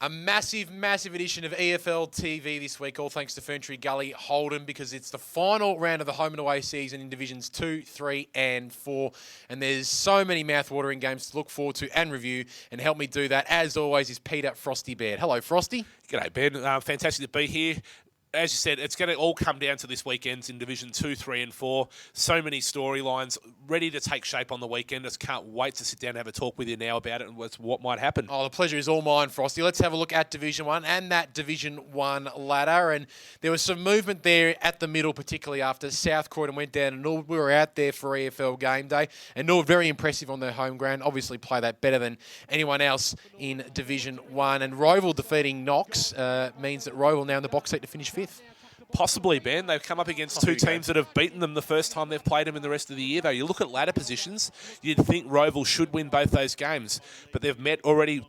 A massive, massive edition of EFL TV this week, all thanks to Ferntree, Gully, Holden, because it's the final round of the home and away season in Divisions 2, 3 and 4. And there's so many mouth-watering games to look forward to and review. And help me do that, as always, is Peter Frosty Baird. Hello, Frosty. G'day, Ben. Fantastic to be here. As you said, it's going to all come down to this weekend's in Division 2, 3 and 4. So many storylines ready to take shape on the weekend. Just can't wait to sit down and have a talk with you now about it and what might happen. Oh, the pleasure is all mine, Frosty. Let's have a look at Division 1 and that Division 1 ladder. And there was some movement there at the middle, particularly after South Croydon went down and Norwood. We were out there for EFL game day. And Norwood very impressive on their home ground. Obviously play that better than anyone else in Division 1. And Roval defeating Knox means that Roval now in the box seat to finish 5th. Possibly, Ben. They've come up against two teams that have beaten them the first time they've played them in the rest of the year, though. You look at ladder positions, you'd think Roval should win both those games, but they've met already.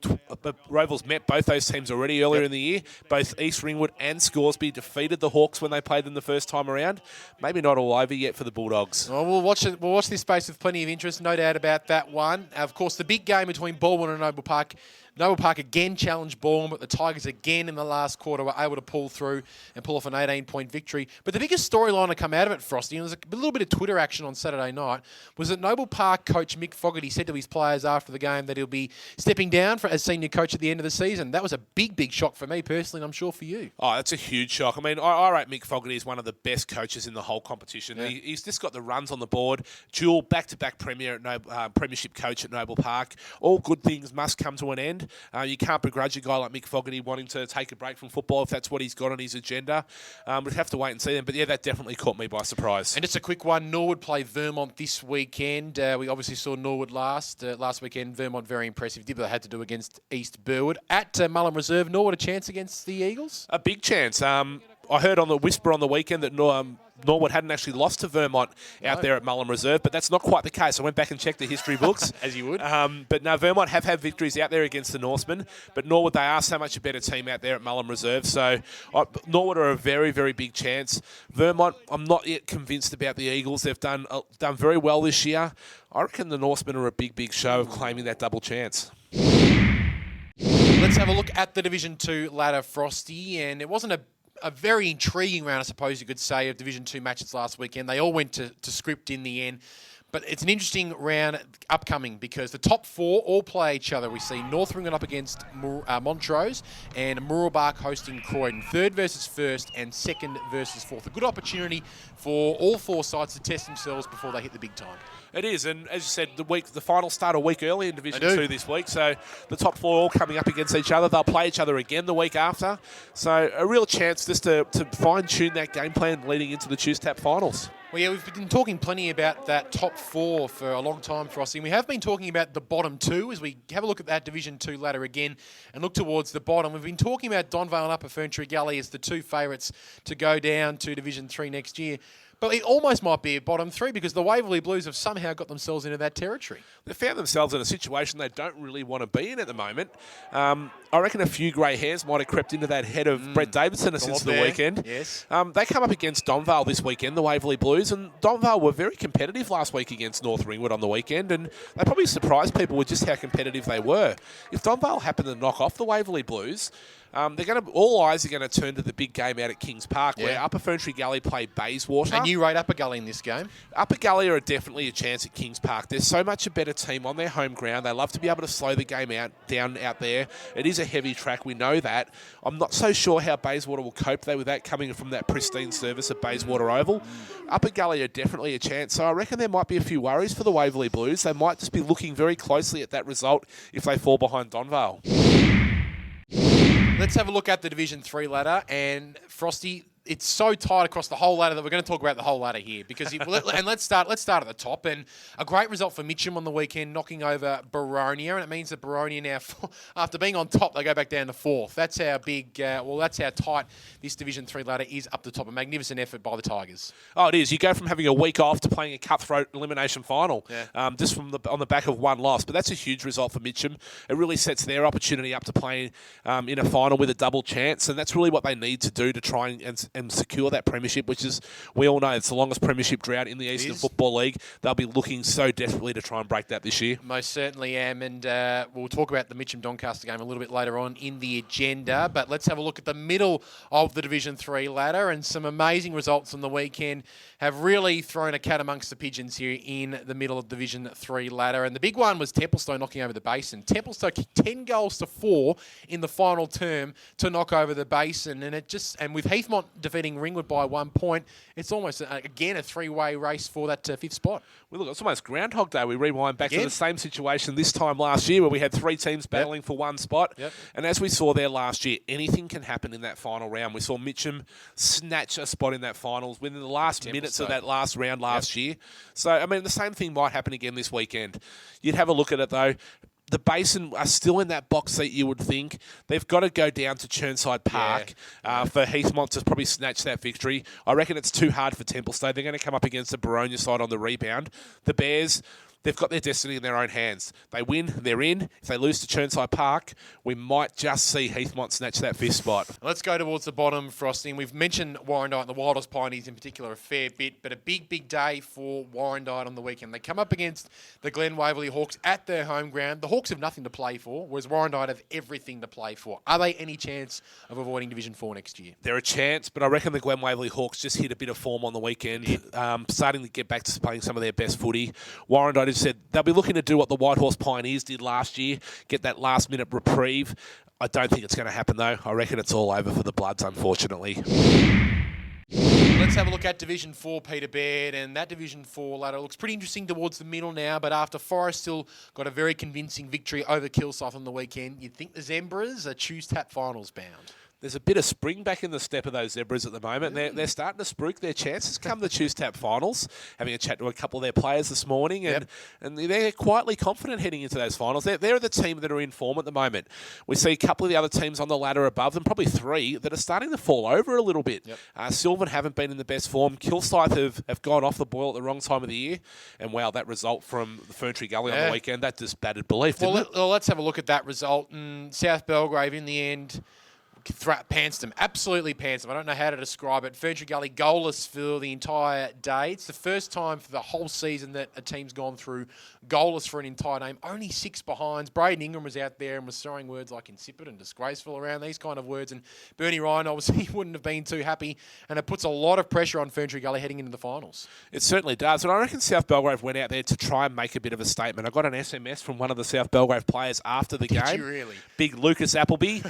Roval's met both those teams already earlier in the year. Both East Ringwood and Scoresby defeated the Hawks when they played them the first time around. Maybe not all over yet for the Bulldogs. Well, we'll watch this space with plenty of interest, no doubt about that one. Of course, the big game between Baldwin and Noble Park. Noble Park again challenged Baldwin, but the Tigers again in the last quarter were able to pull through and pull off an 18-point victory. But the biggest storyline to come out of it, Frosty, and there was a little bit of Twitter action on Saturday night, was that Noble Park coach Mick Fogarty said to his players after the game that he'll be stepping down as senior coach at the end of the season. That was a big, big shock for me personally, and I'm sure for you. Oh, that's a huge shock. I mean, I rate Mick Fogarty as one of the best coaches in the whole competition. Yeah. He's just got the runs on the board. Dual back-to-back premiership coach at Noble Park. All good things must come to an end. You can't begrudge a guy like Mick Fogarty wanting to take a break from football if that's what he's got on his agenda. We'd have to wait and see them. But yeah, that definitely caught me by surprise. And just a quick one, Norwood play Vermont this weekend. We obviously saw Norwood last weekend. Vermont very impressive. Did what they had to do against East Burwood. At Mullen Reserve, Norwood a chance against the Eagles? A big chance. I heard on the whisper on the weekend that Norwood hadn't actually lost to Vermont out there at Mullen Reserve, but that's not quite the case. I went back and checked the history books. As you would. But no, Vermont have had victories out there against the Norsemen, but Norwood, they are so much a better team out there at Mullen Reserve. So Norwood are a very, very big chance. Vermont, I'm not yet convinced about the Eagles. They've done very well this year. I reckon the Norsemen are a big, big show of claiming that double chance. Let's have a look at the Division 2 ladder, Frosty, and it wasn't a very intriguing round, I suppose you could say, of Division 2 matches last weekend. They all went to script in the end. But it's an interesting round upcoming because the top 4 all play each other. We see North Ringwood up against Montrose and Mooroolbark hosting Croydon. 3rd versus 1st and 2nd versus 4th. A good opportunity for all 4 sides to test themselves before they hit the big time. It is, and as you said, the final start a week early in Division 2 this week, so the top 4 all coming up against each other. They'll play each other again the week after, so a real chance just to fine-tune that game plan leading into the Choose Tap finals. Well, yeah, we've been talking plenty about that top 4 for a long time, Frosty, and we have been talking about the bottom 2 as we have a look at that Division 2 ladder again and look towards the bottom. We've been talking about Donvale and Upper Ferntree Gully as the 2 favourites to go down to Division 3 next year. But it almost might be a bottom 3 because the Waverley Blues have somehow got themselves into that territory. They found themselves in a situation they don't really want to be in at the moment. I reckon a few grey hairs might have crept into that head of Brett Davidson since the weekend. Yes. They come up against Donvale this weekend, the Waverley Blues, and Donvale were very competitive last week against North Ringwood on the weekend, and they probably surprised people with just how competitive they were. If Donvale happen to knock off the Waverley Blues, all eyes are going to turn to the big game out at Kings Park, where Upper Ferntree Gully play Bayswater. And you rate Upper Gully in this game? Upper Gully are definitely a chance at Kings Park. They're so much a better team on their home ground. They love to be able to slow the game down out there. It is a heavy track, we know that. I'm not so sure how Bayswater will cope though with that coming from that pristine service at Bayswater Oval. Upper Gully are definitely a chance, so I reckon there might be a few worries for the Waverley Blues. They might just be looking very closely at that result if they fall behind Donvale. Let's have a look at the Division 3 ladder, and Frosty, it's so tight across the whole ladder that we're going to talk about the whole ladder here. Let's start at the top. And a great result for Mitcham on the weekend, knocking over Baronia, and it means that Baronia now, after being on top, they go back down to 4th. That's how that's how tight this Division 3 ladder is up the top. A magnificent effort by the Tigers. Oh, it is. You go from having a week off to playing a cutthroat elimination final, just on the back of one loss. But that's a huge result for Mitcham. It really sets their opportunity up to play in a final with a double chance, and that's really what they need to do to try and and secure that premiership, which is, we all know, it's the longest premiership drought in the Eastern Football League. They'll be looking so desperately to try and break that this year. Most certainly am, and we'll talk about the Mitcham-Doncaster game a little bit later on in the agenda, but let's have a look at the middle of the Division 3 ladder, and some amazing results on the weekend have really thrown a cat amongst the pigeons here in the middle of Division 3 ladder, and the big one was Templestowe knocking over the Basin. Templestowe kicked 10 goals to 4 in the final term to knock over the Basin, and with Heathmont defeating Ringwood by 1 point, it's almost, again, a three-way race for that fifth spot. Well, look, it's almost Groundhog Day. We rewind back to the same situation this time last year where we had 3 teams battling for one spot. And as we saw there last year, anything can happen in that final round. We saw Mitcham snatch a spot in that finals within the last minutes of that last round last year. So, I mean, the same thing might happen again this weekend. You'd have a look at it, though. The Basin are still in that box seat, you would think. They've got to go down to Chirnside Park for Heathmont to probably snatch that victory. I reckon it's too hard for Templestowe. They're going to come up against the Baronia side on the rebound. The Bears, they've got their destiny in their own hands. They win, they're in. If they lose to Chirnside Park, we might just see Heathmont snatch that 5th spot. Let's go towards the bottom, Frosty. And we've mentioned Warrandyte and the Wildest Pioneers in particular a fair bit, but a big, big day for Warrandyte on the weekend. They come up against the Glen Waverley Hawks at their home ground. The Hawks have nothing to play for, whereas Warrandyte have everything to play for. Are they any chance of avoiding Division 4 next year? They're a chance, but I reckon the Glen Waverley Hawks just hit a bit of form on the weekend, starting to get back to playing some of their best footy. Warrandyte have said they'll be looking to do what the Whitehorse Pioneers did last year, get that last-minute reprieve. I don't think it's going to happen, though. I reckon it's all over for the Bloods, unfortunately. Let's have a look at Division 4, Peter Baird, and that Division 4 ladder looks pretty interesting towards the middle now, but after Forest still got a very convincing victory over Kilsyth on the weekend, you'd think the Zebras are Choose-Tap finals bound. There's a bit of spring back in the step of those Zebras at the moment. They're starting to spruik their chances come the Choose-Tap finals. Having a chat to a couple of their players this morning, and they're quietly confident heading into those finals. They're the team that are in form at the moment. We see a couple of the other teams on the ladder above them, probably 3, that are starting to fall over a little bit. Sylvan haven't been in the best form. Kilsyth have gone off the boil at the wrong time of the year. And, wow, that result from the Ferntree Gully on the weekend, that just battered belief, didn't it? Well, let's have a look at that result. And South Belgrave, in the end, pants them, absolutely pants them. I don't know how to describe it. Ferntree Gully goalless for the entire day. It's the first time for the whole season that a team's gone through goalless for an entire game. Only 6 behinds. Braden Ingram was out there and was throwing words like insipid and disgraceful around, these kind of words. And Bernie Ryan, obviously, wouldn't have been too happy. And it puts a lot of pressure on Ferntree Gully heading into the finals. It certainly does. And I reckon South Belgrave went out there to try and make a bit of a statement. I got an SMS from one of the South Belgrave players after the game. Did you really? Big Lucas Appleby.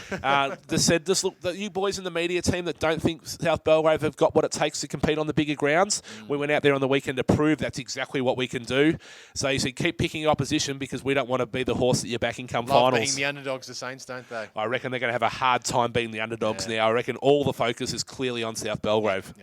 Just said, look, you boys in the media team that don't think South Belgrave have got what it takes to compete on the bigger grounds, we went out there on the weekend to prove that's exactly what we can do. So he said, keep picking opposition because we don't want to be the horse that you're backing come finals. Being the underdogs, the Saints, don't they? I reckon they're going to have a hard time being the underdogs now. I reckon all the focus is clearly on South Belgrave.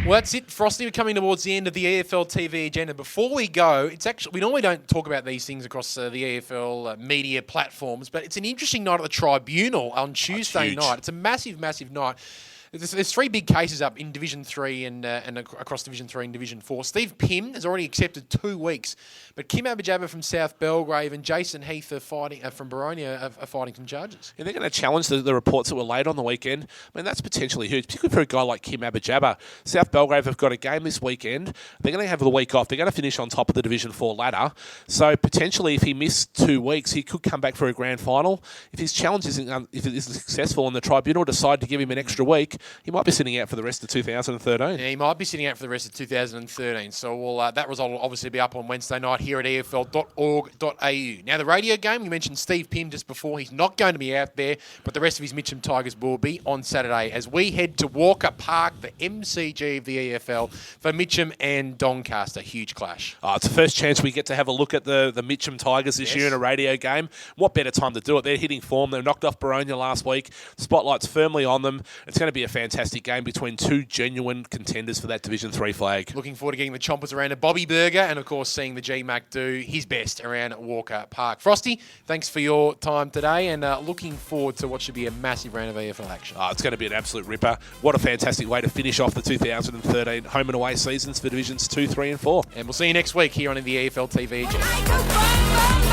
Well, that's it, Frosty. We're coming towards the end of the EFL TV agenda. Before we go, we normally don't talk about these things across the EFL media platforms, but it's an interesting night at the Tribunal on Tuesday night. It's a massive, massive night. There's 3 big cases up in Division 3 and across Division 3 and Division 4. Steve Pym has already accepted 2 weeks, but Kim Abijaba from South Belgrave and Jason Heath from Baronia are fighting some charges. And they're going to challenge the reports that were laid on the weekend. I mean, that's potentially huge, particularly for a guy like Kim Abijaba. South Belgrave have got a game this weekend. They're going to have the week off. They're going to finish on top of the Division 4 ladder. So potentially, if he missed 2 weeks, he could come back for a grand final. If his challenge isn't successful and the Tribunal decide to give him an extra week, he might be sitting out for the rest of 2013. Yeah, he might be sitting out for the rest of 2013. So that result will obviously be up on Wednesday night here at EFL.org.au. Now, the radio game, you mentioned Steve Pym just before. He's not going to be out there, but the rest of his Mitcham Tigers will be on Saturday as we head to Walker Park, the MCG of the EFL, for Mitcham and Doncaster. Huge clash. It's the first chance we get to have a look at the Mitcham Tigers this year in a radio game. What better time to do it? They're hitting form. They knocked off Baronia last week. Spotlight's firmly on them. It's going to be a fantastic game between 2 genuine contenders for that Division 3 flag. Looking forward to getting the chompers around a Bobby Burger and, of course, seeing the G-Mac do his best around Walker Park. Frosty, thanks for your time today and looking forward to what should be a massive round of EFL action. It's going to be an absolute ripper. What a fantastic way to finish off the 2013 home and away seasons for Divisions 2, 3 and 4. And we'll see you next week here on the EFL TV Agenda.